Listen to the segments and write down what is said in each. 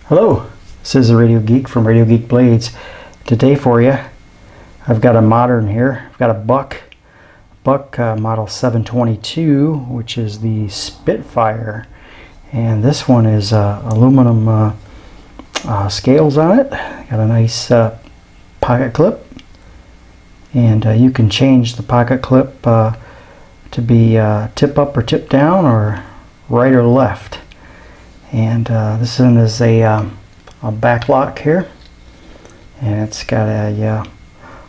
Hello, this is the Radio Geek from Radio Geek Blades. Today for you, I've got a modern here. I've got a Buck model 722, which is the Spitfire, and this one is aluminum scales on it. Got a nice pocket clip, and you can change the pocket clip to be tip up or tip down, or right or left. And this one is a back lock here, and it's got a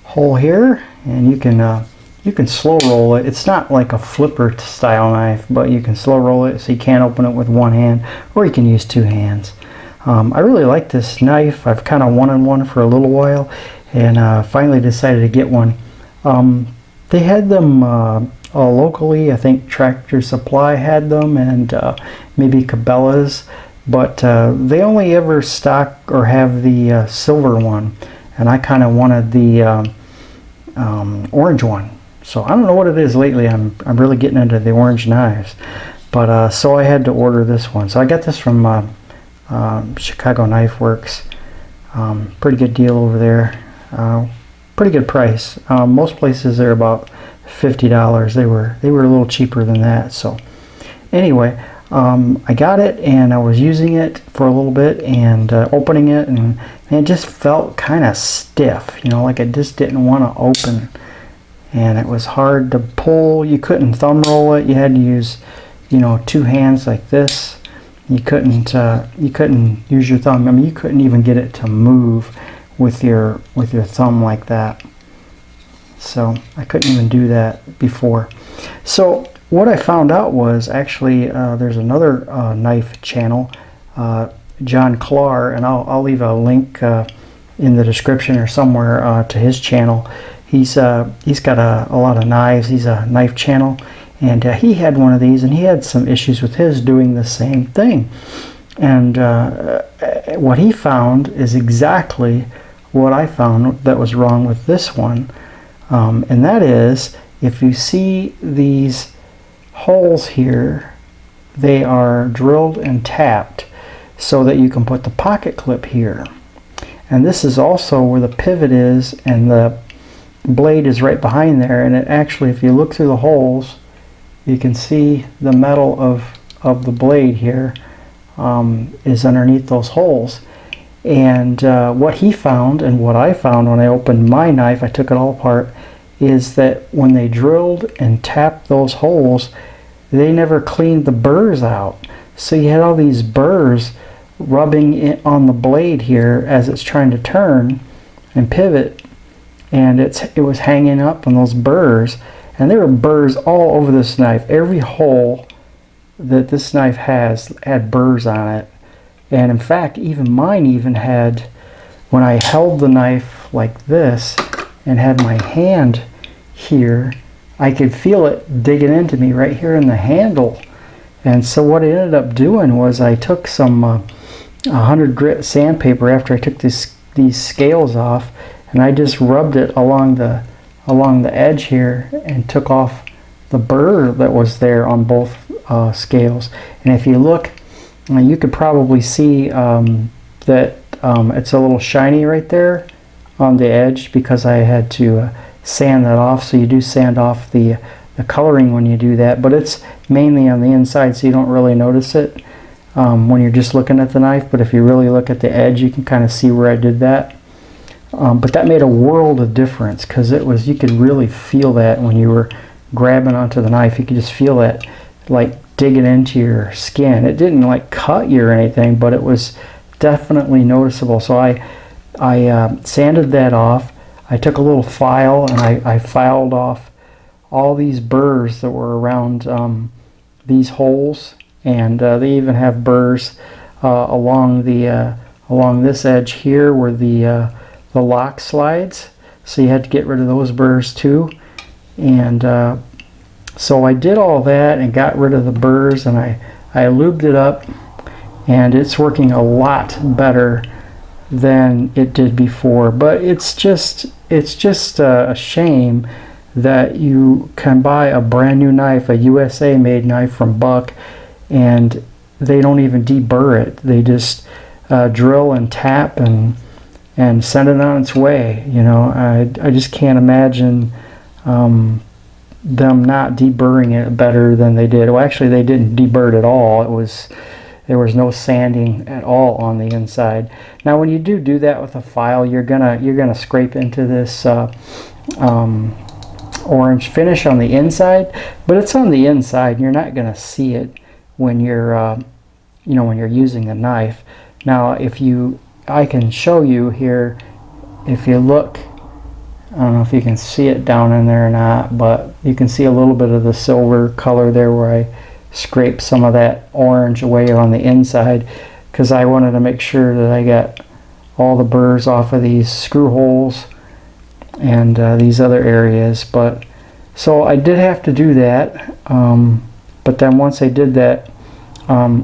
hole here, and you can slow roll it. It's not like a flipper style knife, but you can slow roll it, so you can't open it with one hand, or you can use two hands. I really like this knife. I've kind of wanted one for a little while, and finally decided to get one. They had them locally. I think Tractor Supply had them, and maybe Cabela's, but they only ever stock or have the silver one, and I kind of wanted the orange one. So I don't know what it is lately. I'm really getting into the orange knives, but so I had to order this one. So I got this from Chicago Knife Works. Pretty good deal over there. Pretty good price. Most places they're about $50. They were a little cheaper than that. So anyway, I got it, and I was using it for a little bit, and opening it, and it just felt kind of stiff, you know, like it just didn't want to open, and it was hard to pull. You couldn't thumb roll it. You had to use, you know, two hands like this. You couldn't use your thumb. I mean, you couldn't even get it to move with your thumb like that. So I couldn't even do that before. So what I found out was actually there's another knife channel, John Clar, and I'll leave a link in the description or somewhere to his channel. He's got a lot of knives. He's a knife channel, and he had one of these, and he had some issues with his doing the same thing. And what he found is exactly what I found that was wrong with this one. And that is, if you see these holes here, they are drilled and tapped so that you can put the pocket clip here. And this is also where the pivot is, and the blade is right behind there. And it actually, if you look through the holes, you can see the metal of the blade here is underneath those holes. And what he found, and what I found when I opened my knife, I took it all apart, is that when they drilled and tapped those holes, they never cleaned the burrs out. So you had all these burrs rubbing on the blade here as it's trying to turn and pivot, and it was hanging up on those burrs. And there were burrs all over this knife. Every hole that this knife has had burrs on it. And in fact, even mine even had, when I held the knife like this and had my hand here, I could feel it digging into me right here in the handle. And so what I ended up doing was I took some 100 grit sandpaper after I took these scales off, and I just rubbed it along the edge here and took off the burr that was there on both scales. And if you look, you could probably see that it's a little shiny right there on the edge, because I had to sand that off. So you do sand off the coloring when you do that, but it's mainly on the inside, so you don't really notice it when you're just looking at the knife. But if you really look at the edge, you can kind of see where I did that. But that made a world of difference, because you could really feel that when you were grabbing onto the knife. You could just feel that, like, digging into your skin. It didn't like cut you or anything, but it was definitely noticeable. So I sanded that off. I took a little file, and I filed off all these burrs that were around these holes, and they even have burrs along this edge here where the lock slides. So you had to get rid of those burrs too. And so I did all that and got rid of the burrs, and I lubed it up, and it's working a lot better than it did before. But it's just a shame that you can buy a brand new knife, a USA made knife from Buck, and they don't even deburr it. They just drill and tap and send it on its way. You know, I just can't imagine them not deburring it better than they did. Well, actually, they didn't deburr it at all. There was no sanding at all on the inside. Now, when you do that with a file, you're gonna scrape into this orange finish on the inside, but it's on the inside, and you're not gonna see it when you're when you're using the knife. Now, I can show you here. If you look, I don't know if you can see it down in there or not, but you can see a little bit of the silver color there where I scraped some of that orange away on the inside, because I wanted to make sure that I got all the burrs off of these screw holes and these other areas. But so I did have to do that, but then once I did that,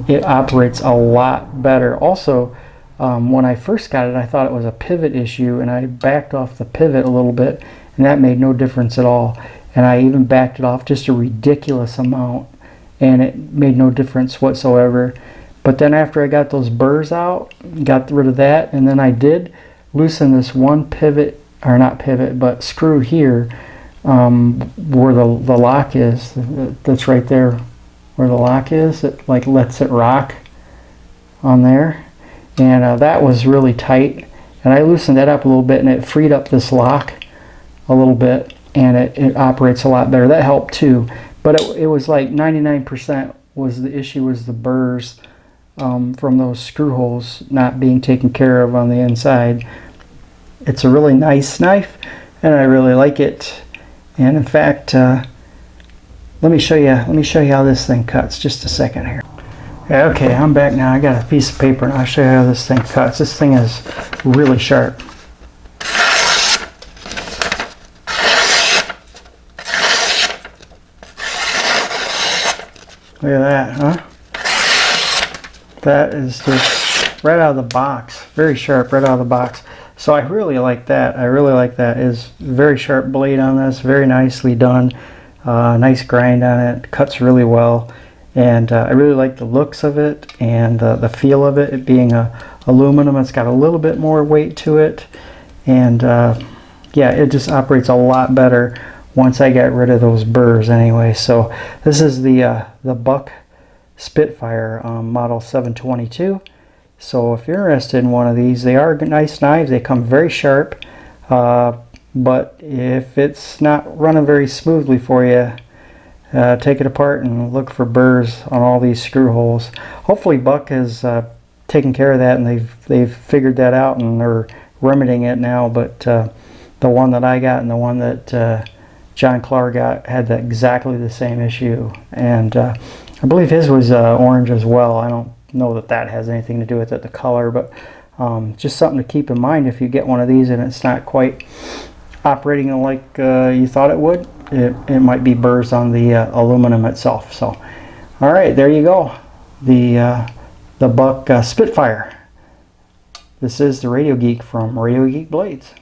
it operates a lot better. Also, when I first got it, I thought it was a pivot issue, and I backed off the pivot a little bit, and that made no difference at all. And I even backed it off just a ridiculous amount, and it made no difference whatsoever. But then after I got those burrs out, got rid of that, and then I did loosen this one pivot, or not pivot, but screw here, where the lock is. That's right there where the lock is. It like lets it rock on there, and that was really tight, and I loosened that up a little bit, and it freed up this lock a little bit, and it operates a lot better. That helped too, but it was like 99% was the issue, was the burrs from those screw holes not being taken care of on the inside. It's a really nice knife, and I really like it. And in fact, let me show you how this thing cuts. Just a second here. Okay, I'm back now. I got a piece of paper, and I'll show you how this thing cuts. This thing is really sharp. Look at that, huh? That is just right out of the box. Very sharp, right out of the box. So I really like that. I really like that. It's very sharp blade on this. Very nicely done. Nice grind on it. Cuts really well. And I really like the looks of it and the feel of it. It being aluminum, it's got a little bit more weight to it. And yeah, it just operates a lot better once I got rid of those burrs anyway. So this is the Buck Spitfire model 722. So if you're interested in one of these, they are nice knives. They come very sharp, but if it's not running very smoothly for you, take it apart and look for burrs on all these screw holes. Hopefully Buck has taken care of that, and they've figured that out, and they're remedying it now. But the one that I got and the one that John Clark got had exactly the same issue, and I believe his was orange as well. I don't know that has anything to do with it, the color, but just something to keep in mind if you get one of these and it's not quite operating like you thought it would. It might be burrs on the aluminum itself. So, all right, there you go. The Buck Spitfire. This is the Radio Geek from Radio Geek Blades.